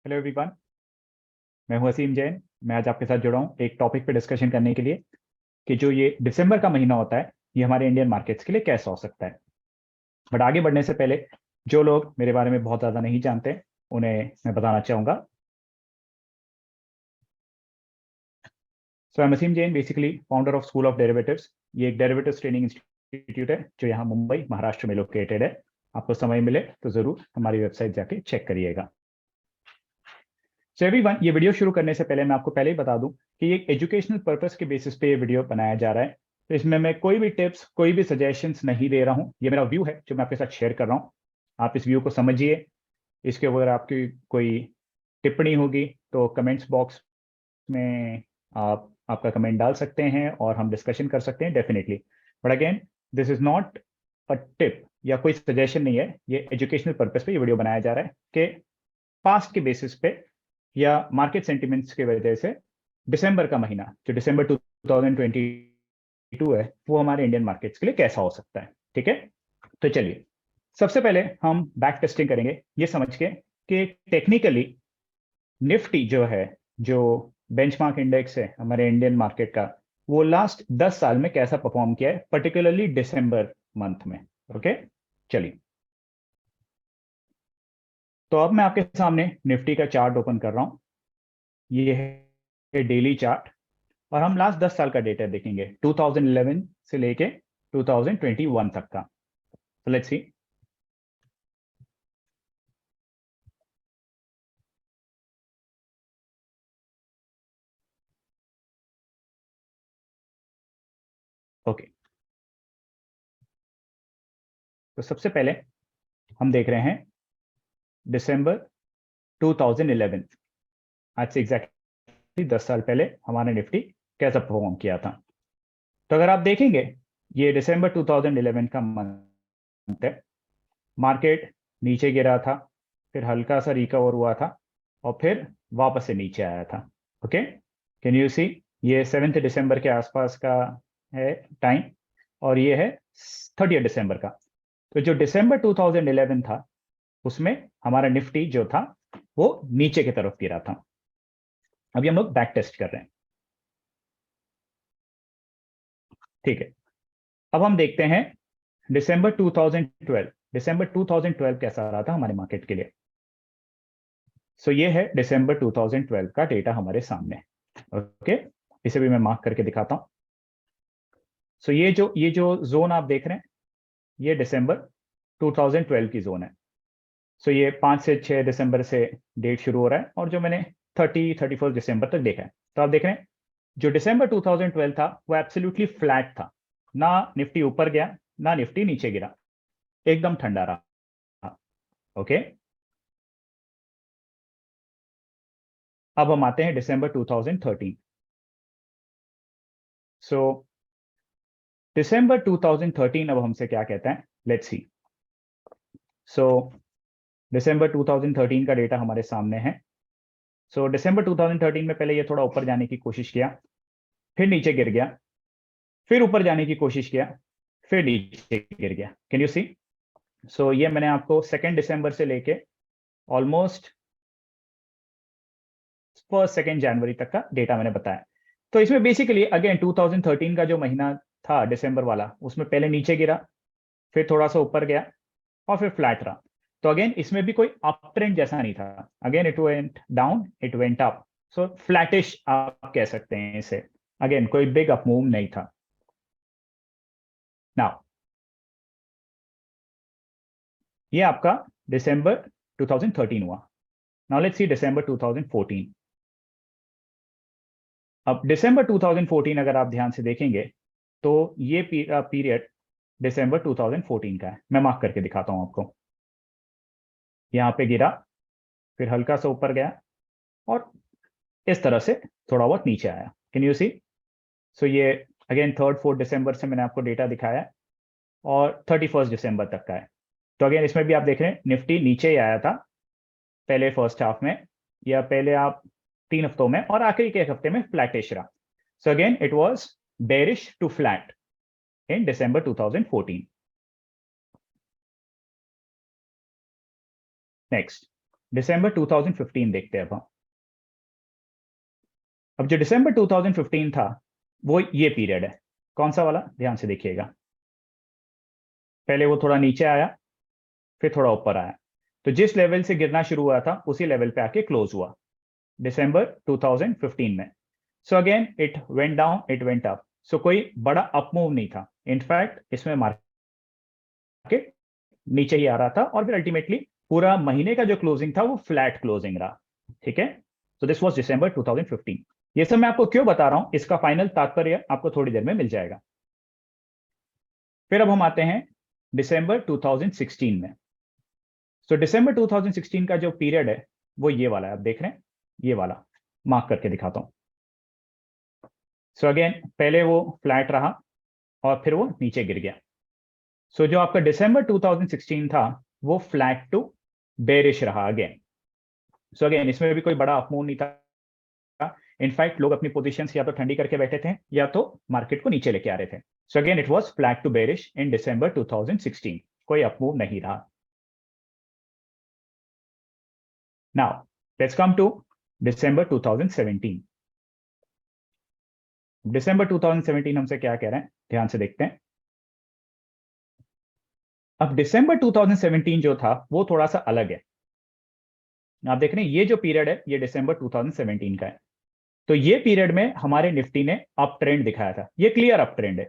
Hello everyone. मैं हूं असीम जैन। मैं आज आपके साथ जुड़ा हूं एक टॉपिक पे डिस्कशन करने के लिए कि जो ये दिसंबर का महीना होता है ये हमारे इंडियन मार्केट्स के लिए कैसा हो सकता है। बट आगे बढ़ने से पहले जो लोग मेरे बारे में बहुत ज़्यादा नहीं जानते उन्हें मैं बताना चाहूँगा। So I am Aseem Jain, basically founder of School of Derivatives. ये एक डेरिवेटिव्स ट्रेनिंग इंस्टीट्यूट है जो यहाँ मुंबई महाराष्ट्र में लोकेटेड है। आपको समय मिले तो ज़रूर हमारी वेबसाइट जाके चेक करिएगा। सो एवरीवन, ये वीडियो शुरू करने से पहले मैं आपको पहले ही बता दूं कि ये एक एजुकेशनल पर्पस के बेसिस पे ये वीडियो बनाया जा रहा है। तो इसमें मैं कोई भी टिप्स कोई भी सजेशंस नहीं दे रहा हूँ। ये मेरा व्यू है जो मैं आपके साथ शेयर कर रहा हूँ। आप इस व्यू को समझिए। इसके ऊपर आपकी कोई टिप्पणी होगी तो कमेंट्स बॉक्स में आप आपका कमेंट डाल सकते हैं और हम डिस्कशन कर सकते हैं definitely. But again, this is not a tip या कोई सजेशन नहीं है। ये एजुकेशनल पर्पस पे ये वीडियो बनाया जा रहा है कि पास्ट के बेसिस पे या मार्केट सेंटिमेंट्स की वजह से दिसंबर का महीना जो दिसंबर 2022 है वो हमारे इंडियन मार्केट्स के लिए कैसा हो सकता है। ठीक है, तो चलिए सबसे पहले हम बैक टेस्टिंग करेंगे ये समझ के कि टेक्निकली निफ्टी जो है, जो बेंचमार्क इंडेक्स है हमारे इंडियन मार्केट का, वो लास्ट 10 साल में कैसा परफॉर्म किया है, पर्टिकुलरली दिसंबर मंथ में। ओके, चलिए तो अब मैं आपके सामने निफ्टी का चार्ट ओपन कर रहा हूं। ये है डेली चार्ट और हम लास्ट 10 साल का डेटा देखेंगे 2011 से लेके 2021 तक का। तो लेट्स सी। ओके, तो सबसे पहले हम देख रहे हैं दिसंबर 2011। आज से एग्जैक्टली 10 साल पहले हमारा निफ्टी कैसा परफॉर्म किया था। तो अगर आप देखेंगे ये दिसंबर 2011 का मंथ है। मार्केट नीचे गिरा था, फिर हल्का सा रिकवर हुआ था और फिर वापस से नीचे आया था। ओके, कैन यू सी, ये 7 दिसंबर के आसपास का है टाइम और ये है 30 दिसंबर का। तो जो दिसंबर 2011 था उसमें हमारा निफ्टी जो था वो नीचे की तरफ गिरा था। अभी हम लोग बैक टेस्ट कर रहे हैं। ठीक है, अब हम देखते हैं दिसंबर 2012। दिसंबर 2012 कैसा रहा था हमारे मार्केट के लिए। सो ये है दिसंबर 2012 का डेटा हमारे सामने। ओके, इसे भी मैं मार्क करके दिखाता हूं। सो ये जो जोन आप देख रहे हैं ये दिसंबर 2012 की जोन है। सो ये 5 से 6 दिसंबर से डेट शुरू हो रहा है और जो मैंने 31 दिसंबर तक देखा है। तो आप देख रहे हैं जो दिसंबर 2012 था वो एब्सोल्युटली फ्लैट था। ना निफ्टी ऊपर गया ना निफ्टी नीचे गिरा, एकदम ठंडा रहा। ओके, अब हम आते हैं दिसंबर 2013। सो दिसंबर 2013 अब हमसे क्या कहता है, लेट्स सी। सो दिसंबर 2013 का डेटा हमारे सामने है। सो दिसंबर 2013 में पहले ये थोड़ा ऊपर जाने की कोशिश किया, फिर नीचे गिर गया, फिर ऊपर जाने की कोशिश किया, फिर नीचे गिर गया। कैन यू सी। सो ये मैंने आपको 2 दिसंबर से लेके ऑलमोस्ट 1 जनवरी तक का डेटा मैंने बताया। तो इसमें बेसिकली अगेन 2013 का जो महीना था दिसंबर वाला उसमें पहले नीचे गिरा, फिर थोड़ा सा ऊपर गया और फिर फ्लैट रहा। तो अगेन इसमें भी कोई अप ट्रेंड जैसा नहीं था। Again it went down, it went up. So flattish आप कह सकते हैं इसे। अगेन कोई बिग अप मूव नहीं था। नाउ ये आपका दिसंबर 2013 हुआ। नाउ लेट्स सी दिसंबर 2014। अब दिसंबर 2014 अगर आप ध्यान से देखेंगे तो ये पीरियड दिसंबर 2014 का है। मैं मार्क करके दिखाता हूं आपको। यहां पे गिरा, फिर हल्का सा ऊपर गया और इस तरह से थोड़ा बहुत नीचे आया। कैन यू सी। सो ये अगेन 3 4 दिसंबर से मैंने आपको डेटा दिखाया और 31 दिसंबर तक का है। तो अगेन इसमें भी आप देख रहे हैं निफ्टी नीचे ही आया था पहले फर्स्ट हाफ में, या पहले आप 3 हफ्तों में, और आखिरी के 1 हफ्ते में फ्लैटिश रहा। So again it was bearish to flat in December 2014। Next December 2015 देखते हैं अब जो दिसंबर 2015 था वो ये पीरियड है। कौन सा वाला, ध्यान से देखिएगा। पहले वो थोड़ा नीचे आया, फिर थोड़ा ऊपर आया, तो जिस लेवल से गिरना शुरू हुआ था उसी लेवल पे आके क्लोज हुआ दिसंबर 2015 में। So again it went down, it went up, so कोई बड़ा अप मूव नहीं था। इनफैक्ट इसमें मार्केट नीचे ही आ रहा था और फिर अल्टीमेटली पूरा महीने का जो क्लोजिंग था वो फ्लैट क्लोजिंग रहा। ठीक है, सो दिस वाज दिसंबर 2015। ये सब मैं आपको क्यों बता रहा हूं, इसका फाइनल तात्पर्य आपको थोड़ी देर में मिल जाएगा। फिर अब हम आते हैं दिसंबर 2016 में। सो दिसंबर 2016 का जो पीरियड है वो ये वाला है, आप देख रहे हैं, ये वाला मार्क करके दिखाता हूं। सो अगेन पहले वो फ्लैट रहा और फिर वो नीचे गिर गया। सो जो आपका दिसंबर 2016 था वो फ्लैट टू बेरिश रहा अगेन। सो अगेन इसमें भी कोई बड़ा अपमूव नहीं था। इनफैक्ट लोग अपनी पोजीशंस या तो ठंडी करके बैठे थे या तो मार्केट को नीचे लेके आ रहे थे। So again it was flat to bearish in December 2016, कोई अपमूव नहीं रहा। Now let's come to December 2017। दिसंबर 2017 हमसे क्या कह रहे हैं, ध्यान से देखते हैं। अब दिसंबर 2017 जो था वो थोड़ा सा अलग है। आप देख रहे हैं ये जो पीरियड है ये दिसंबर 2017 का है। तो ये पीरियड में हमारे निफ्टी ने अप ट्रेंड दिखाया था, ये क्लियर अप ट्रेंड है।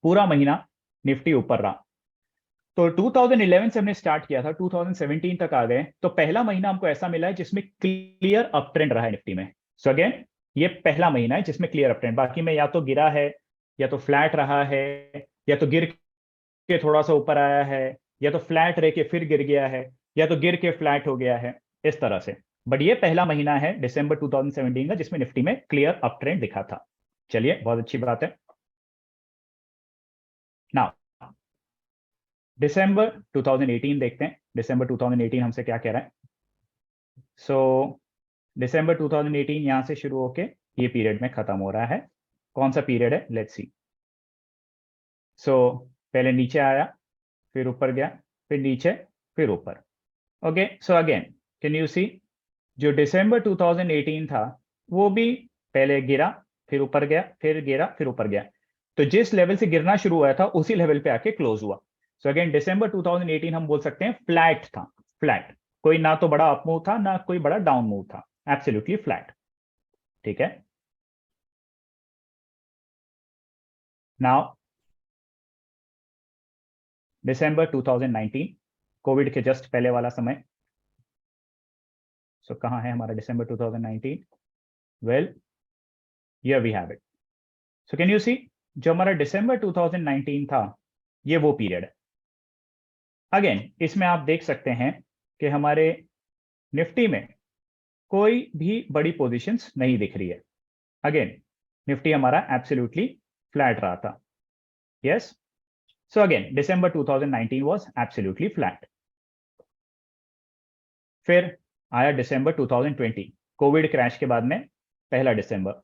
पूरा महीना निफ्टी ऊपर रहा। तो 2011 से हमने स्टार्ट किया था, 2017 तक आ गए, तो पहला महीना हमको ऐसा मिला है जिसमें क्लियर अप ट्रेंड रहा है निफ्टी में। सो अगेन ये पहला महीना है जिसमें क्लियर अप ट्रेंड, बाकी में या तो गिरा है या तो फ्लैट रहा है या तो गिर के थोड़ा सा ऊपर आया है या तो फ्लैट रह के फिर गिर गया है या तो गिर के फ्लैट हो गया है, इस तरह से। बट ये पहला महीना है दिसंबर 2017 का जिसमें निफ्टी में क्लियर अप ट्रेंड दिखा था। चलिए, बहुत अच्छी बात है। नाउ दिसंबर 2018 देखते हैं, दिसंबर 2018 हमसे क्या कह रहा है। सो दिसंबर 2018 यहां से शुरू होके ये पीरियड में खत्म हो रहा है। कौन सा पीरियड है, लेट्स सी। सो पहले नीचे आया, फिर ऊपर गया, फिर नीचे, फिर ऊपर। Okay, so again can you see जो दिसंबर 2018 था वो भी पहले गिरा, फिर ऊपर गया, फिर गिरा, फिर ऊपर गया। तो जिस लेवल से गिरना शुरू हुआ था उसी लेवल पे आके क्लोज हुआ। सो अगेन दिसंबर 2018 हम बोल सकते हैं फ्लैट था, फ्लैट। कोई ना तो बड़ा अप मूव था ना कोई बड़ा डाउन मूव था, एब्सोल्युटली फ्लैट। ठीक है, नाउ दिसंबर 2019, कोविड के जस्ट पहले वाला समय। सो कहां है हमारा दिसंबर 2019? Well, here we have it. So can you see जो हमारा दिसंबर 2019 था ये वो पीरियड है। अगेन इसमें आप देख सकते हैं कि हमारे निफ्टी में कोई भी बड़ी पोजीशंस नहीं दिख रही है। अगेन निफ्टी हमारा एब्सोल्युटली फ्लैट रहा था। Yes, so again December 2019 was absolutely flat. फिर आया दिसंबर 2020, कोविड क्रैश के बाद में पहला दिसंबर।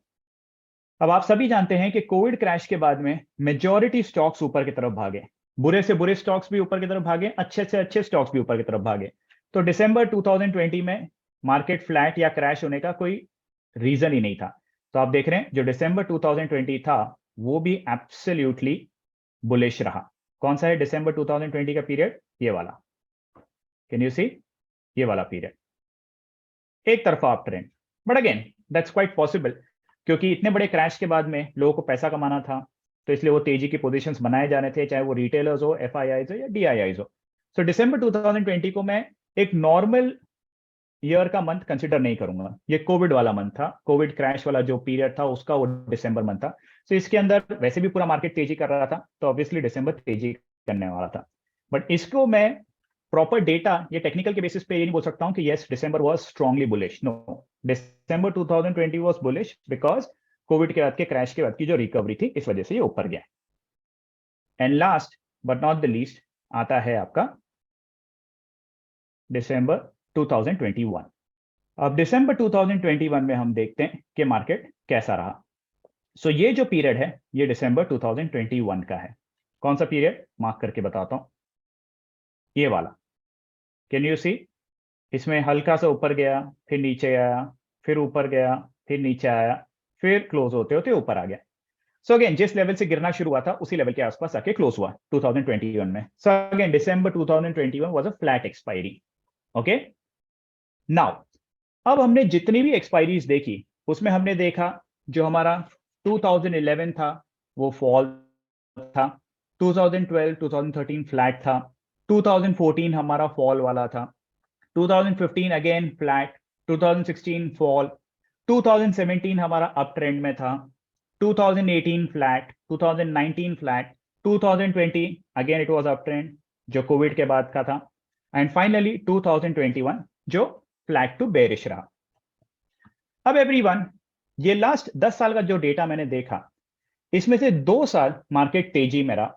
अब आप सभी जानते हैं कि कोविड क्रैश के बाद में मेजॉरिटी स्टॉक्स ऊपर की तरफ भागे, बुरे से बुरे स्टॉक्स भी ऊपर की तरफ भागे, अच्छे से अच्छे स्टॉक्स भी ऊपर की तरफ भागे। तो दिसंबर 2020 में मार्केट फ्लैट या क्रैश होने का कोई रीजन ही नहीं था। तो आप देख रहे हैं जो दिसंबर 2020 था वो भी एब्सोल्युटली बुलिश रहा। कौन सा है दिसंबर 2020 का पीरियड? ये वाला, कैन यू सी, ये वाला पीरियड एक तरफा up trend. But again that's quite possible, क्योंकि इतने बड़े क्रैश के बाद में लोगों को पैसा कमाना था, तो इसलिए वो तेजी की पोजीशंस बनाए जाने थे, चाहे वो रिटेलर्स हो, एफआईआईज हो या डीआईआईज हो। सो दिसंबर 2020 को मैं एक नॉर्मल ईयर का मंथ कंसिडर नहीं करूंगा। ये कोविड वाला मंथ था, कोविड क्रैश वाला जो पीरियड था उसका वो दिसंबर मंथ था। सो इसके अंदर वैसे भी पूरा मार्केट तेजी कर रहा था, तो ऑब्वियसली दिसंबर तेजी करने वाला था। बट इसको मैं प्रॉपर डेटा ये टेक्निकल के बेसिस पे ये नहीं बोल सकता हूं कि yes December was strongly bullish. No, December 2020 was bullish because Covid के बाद के क्रैश के बाद की जो रिकवरी थी इस वजह से ये ऊपर गया। And last but not the least आता है आपका दिसंबर 2021। अब दिसंबर 2021 में हम देखते हैं कि मार्केट कैसा रहा। सो ये जो पीरियड है ये दिसंबर 2021 का है। कौन सा पीरियड, मार्क करके बताता हूं, ये वाला, कैन यू सी। इसमें हल्का सा ऊपर गया, फिर नीचे आया, फिर ऊपर गया, फिर नीचे आया, फिर क्लोज होते होते ऊपर आ गया। सो अगेन जिस लेवल से गिरना शुरू हुआ था उसी लेवल के आसपास आके क्लोज हुआ 2021 में। So again December 2021 was a flat expiry. Okay, now अब हमने जितनी भी एक्सपायरीज देखी उसमें हमने देखा जो हमारा 2011 था वो फॉल था, 2012 2013 फ्लैट था, 2014 हमारा फॉल वाला था, 2015 अगेन फ्लैट, 2016 फॉल, 2017 हमारा अप ट्रेंड में था, 2018 flat, 2019 flat, 2020 again it was up trend जो कोविड के बाद का था, एंड फाइनली 2021 जो फ्लैट टू बेरिश रहा। अब एवरीवन, ये लास्ट 10 साल का जो डेटा मैंने देखा इसमें से 2 साल मार्केट तेजी में रहा,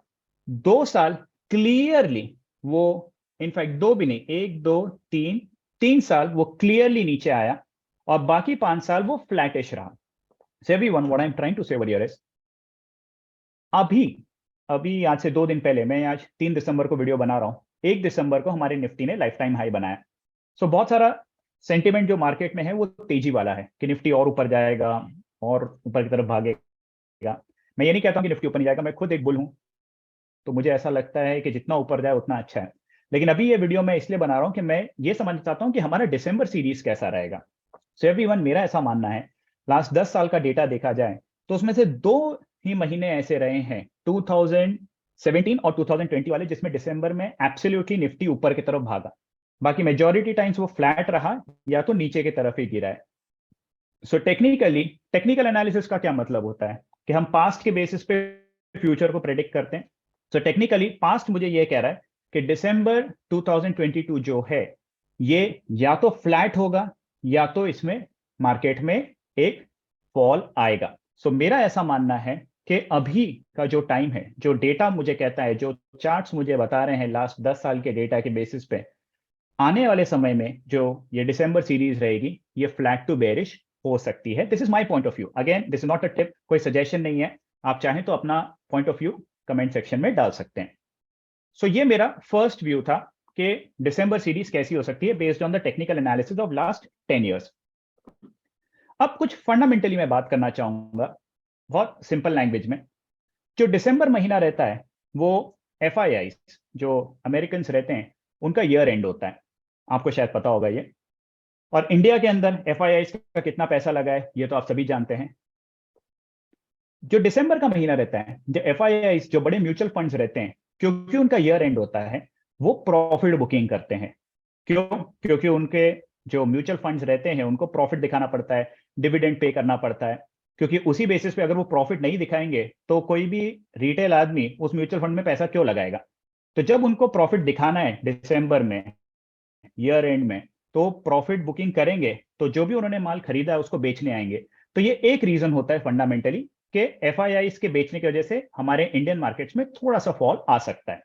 2 साल क्लियरली वो, इनफैक्ट 2 भी नहीं, 1 2 3 3 साल वो क्लियरली नीचे आया और बाकी 5 साल वो फ्लैटिश रहा। So everyone, what I'm trying to say over here is, अभी अभी आज से 2 दिन पहले, मैं आज 3 दिसंबर को वीडियो बना रहा हूं, 1 दिसंबर को हमारे निफ्टी ने लाइफ टाइम हाई बनाया। सो बहुत सारा सेंटिमेंट जो मार्केट में है वो तेजी वाला है कि निफ्टी और ऊपर जाएगा और ऊपर की तरफ भागेगा। मैं ये नहीं कहता हूं कि निफ्टी ऊपर नहीं जाएगा, मैं खुद एक बुल हूं, तो मुझे ऐसा लगता है कि जितना ऊपर जाए उतना अच्छा है। लेकिन अभी ये वीडियो मैं इसलिए बना रहा हूं कि मैं ये समझ चाहता हूं कि हमारा दिसंबर सीरीज कैसा रहेगा। सो एवरीवन, मेरा ऐसा मानना है लास्ट 10 साल का डेटा देखा जाए तो उसमें से 2 ही महीने ऐसे रहे हैं 2017 और 2020 वाले जिसमें दिसंबर में एब्सोल्युटली निफ्टी ऊपर की तरफ भागा, बाकी मेजॉरिटी टाइम्स वो फ्लैट रहा या तो नीचे की तरफ ही गिरा है। सो टेक्निकल एनालिसिस का क्या मतलब होता है कि हम पास्ट के बेसिस पे फ्यूचर को प्रेडिक्ट करते हैं। सो टेक्निकली पास्ट मुझे ये कह रहा है कि दिसंबर 2022 जो है ये या तो फ्लैट होगा या तो इसमें मार्केट में एक फॉल आएगा। सो मेरा ऐसा मानना है कि अभी का जो टाइम है, जो डेटा मुझे कहता है, जो चार्ट्स मुझे बता रहे हैं लास्ट 10 साल के डेटा के बेसिस पे, आने वाले समय में जो ये दिसंबर सीरीज रहेगी ये फ्लैट टू बेरिश हो सकती है। This is my point of view, again this is not a tip, कोई सजेशन नहीं है, आप चाहें तो अपना point of view comment section में डाल सकते हैं। सो ये मेरा फर्स्ट व्यू था कि दिसंबर सीरीज कैसी हो सकती है based on the technical analysis of last 10 years. अब कुछ फंडामेंटली मैं बात करना चाहूंगा बहुत सिंपल लैंग्वेज में। जो दिसंबर महीना रहता है वो FII जो अमेरिकन रहते हैं उनका ईयर एंड होता है, आपको शायद पता होगा ये। और इंडिया के अंदर FII का कितना पैसा लगा है ये तो आप सभी जानते हैं। जो दिसंबर का महीना रहता है, जो FII जो बड़े म्यूचुअल फंड्स रहते हैं, क्योंकि उनका ईयर एंड होता है वो प्रॉफिट बुकिंग करते हैं। क्यों? क्योंकि उनके जो म्यूचुअल फंड्स रहते हैं उनको प्रॉफिट दिखाना पड़ता है, डिविडेंड पे करना पड़ता है, क्योंकि उसी बेसिस पे अगर वो प्रॉफिट नहीं दिखाएंगे तो कोई भी रिटेल आदमी उस म्यूचुअल फंड में पैसा क्यों लगाएगा। तो जब उनको प्रॉफिट दिखाना है दिसंबर में ईयर एंड में तो प्रॉफिट बुकिंग करेंगे, तो जो भी उन्होंने माल खरीदा है उसको बेचने आएंगे। तो ये एक रीजन होता है फंडामेंटली कि FII के बेचने की वजह से हमारे इंडियन मार्केट्स में थोड़ा सा फॉल आ सकता है।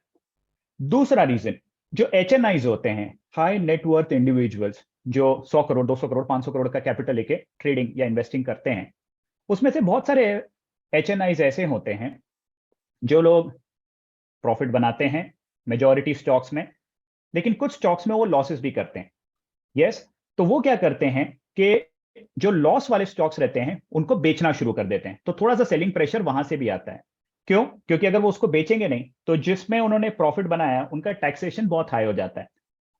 दूसरा रीजन, जो HNIs होते हैं, हाई नेटवर्थ इंडिविजुअल्स, जो 100 करोड़ 200 करोड़ 500 करोड़ का कैपिटल लेके ट्रेडिंग या इन्वेस्टिंग करते हैं, उसमें से बहुत सारे HNIs ऐसे होते हैं जो लोग प्रॉफिट बनाते हैं मेजॉरिटी स्टॉक्स में, लेकिन कुछ स्टॉक्स में वो लॉसेस भी करते हैं। यस, तो वो क्या करते हैं कि जो लॉस वाले स्टॉक्स रहते हैं उनको बेचना शुरू कर देते हैं, तो थोड़ा सा सेलिंग प्रेशर वहां से भी आता है। क्यों? क्योंकि अगर वो उसको बेचेंगे नहीं तो जिसमें उन्होंने प्रॉफिट बनाया उनका टैक्सेशन बहुत हाई हो जाता है।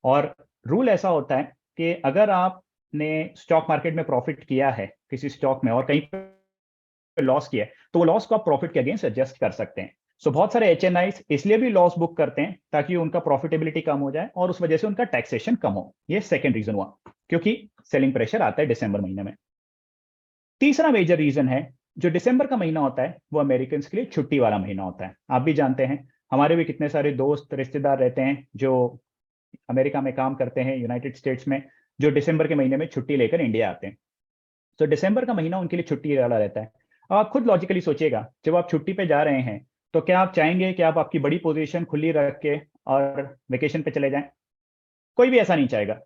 और रूल ऐसा होता है कि अगर आपने स्टॉक मार्केट में प्रॉफिट किया है किसी स्टॉक में और कहीं पे लॉस किया है तो वो लॉस को आप प्रॉफिट के अगेंस्ट एडजस्ट कर सकते हैं। सो बहुत सारे HNIs इसलिए भी लॉस बुक करते हैं ताकि उनका प्रॉफिटेबिलिटी कम हो जाए और उस वजह से उनका टैक्सेशन कम हो। ये सेकंड रीजन हुआ, क्योंकि सेलिंग प्रेशर आता है दिसंबर महीने में। तीसरा मेजर रीजन है, जो दिसंबर का महीना होता है वो अमेरिकन के लिए छुट्टी वाला महीना होता है। आप भी जानते हैं, हमारे भी कितने सारे दोस्त रिश्तेदार रहते हैं जो अमेरिका में काम करते हैं, यूनाइटेड स्टेट्स में, जो दिसंबर के महीने में छुट्टी लेकर इंडिया आते हैं। तो दिसंबर का महीना उनके लिए छुट्टी वाला रहता है। अब आप खुद लॉजिकली सोचिएगा, जब आप छुट्टी पे जा रहे हैं तो क्या आप चाहेंगे कि आप आपकी बड़ी पोजीशन खुली रख के और वेकेशन पे चले जाएं? कोई भी ऐसा नहीं चाहेगा।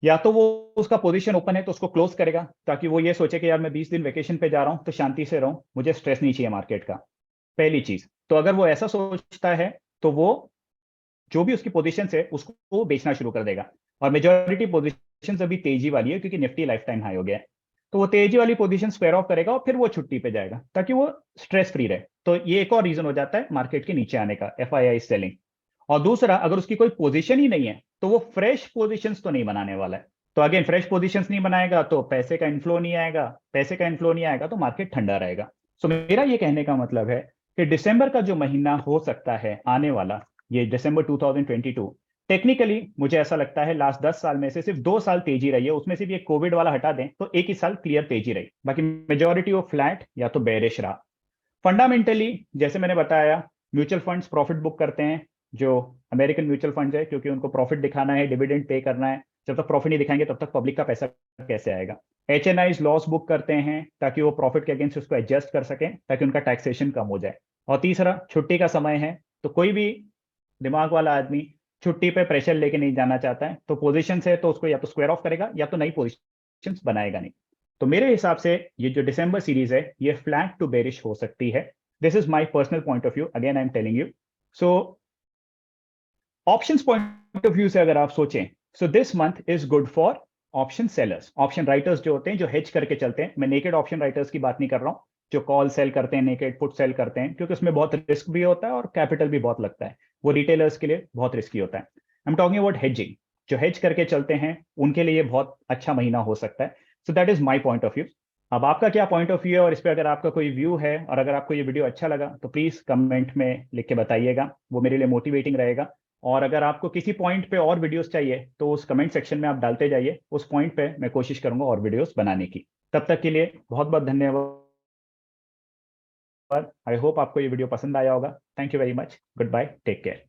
या तो वो उसका पोजीशन ओपन है तो उसको क्लोज करेगा ताकि वो ये सोचे कि यार मैं 20 दिन वेकेशन पे जा रहा हूं तो शांति से रहूं, मुझे स्ट्रेस नहीं चाहिए मार्केट का। पहली चीज तो अगर वो ऐसा सोचता है तो वो जो भी उसकी पोजीशन है उसको वो बेचना शुरू कर देगा। और मेजॉरिटी पोजीशंस अभी तेजी वाली है क्योंकि निफ्टी लाइफ टाइम हाई हो गया है। तो वो तेजी वाली पोजीशन स्क्वायर ऑफ करेगा और फिर वो छुट्टी पे जाएगा ताकि वो स्ट्रेस फ्री रहे। तो ये एक और रीजन हो जाता है मार्केट के नीचे आने का, FII सेलिंग। और दूसरा, अगर उसकी कोई पोजीशन ही नहीं है तो वो फ्रेश पोजीशंस तो नहीं बनाने वाला है। तो अगेन फ्रेश पोजीशंस नहीं बनाएगा तो पैसे का इनफ्लो नहीं आएगा, पैसे का इनफ्लो नहीं आएगा तो मार्केट ठंडा रहेगा। सो मेरा ये कहने का मतलब है कि दिसंबर का जो महीना हो सकता है आने वाला, ये दिसंबर 2022, टेक्निकली मुझे ऐसा लगता है लास्ट 10 साल में से सिर्फ 2 साल तेजी रही है, उसमें से भी एक कोविड वाला हटा दें तो एक ही साल क्लियर तेजी रही, बाकी मेजोरिटी वो फ्लैट या तो बेरिश रहा। फंडामेंटली जैसे मैंने बताया, म्यूचुअल फंड्स प्रॉफिट बुक करते हैं, जो अमेरिकन म्यूचुअल फंड्स है, क्योंकि उनको प्रॉफिट दिखाना है, डिविडेंड पे करना है। जब तक प्रॉफिट नहीं दिखाएंगे तब तक पब्लिक का पैसा कैसे आएगा। HNIs लॉस बुक करते हैं ताकि वो प्रॉफिट के अगेंस्ट उसको एडजस्ट कर सकें ताकि उनका टैक्सेशन कम हो जाए। और तीसरा, छुट्टी का समय है तो कोई भी दिमाग वाला आदमी छुट्टी पे प्रेशर लेके नहीं जाना चाहता है, तो पोजीशन है तो उसको या तो स्क्वायर ऑफ करेगा या तो नई पोजीशन बनाएगा नहीं। तो मेरे हिसाब से ये जो दिसंबर सीरीज है ये फ्लैट टू बेरिश हो सकती है। This is my personal point of view, again I am telling you. So options point of view से अगर आप सोचें, so this month is good for option sellers, option writers जो होते हैं, जो हेज करके चलते हैं। मैं नेकेड ऑप्शन राइटर्स की बात नहीं कर रहा हूं, जो कॉल सेल करते हैं, नेकेड पुट सेल करते हैं, क्योंकि उसमें बहुत रिस्क भी होता है और कैपिटल भी बहुत लगता है। वो रिटेलर्स के लिए बहुत रिस्की होता है। I am talking about hedging, जो हेज करके चलते हैं उनके लिए बहुत अच्छा महीना हो सकता है। So that is my point of view. अब आपका क्या पॉइंट ऑफ व्यू है और इस पर अगर आपका कोई व्यू है और अगर आपको ये वीडियो अच्छा लगा तो प्लीज कमेंट में लिख के बताइएगा, वो मेरे लिए मोटिवेटिंग रहेगा। और अगर आपको किसी पॉइंट पे और वीडियोस चाहिए तो उस कमेंट सेक्शन में आप डालते जाइए, उस पॉइंट पे मैं कोशिश करूंगा और वीडियोस बनाने की। तब तक के लिए बहुत बहुत धन्यवाद। आई होप आपको ये वीडियो पसंद आया होगा। Thank you very much, good bye, take care.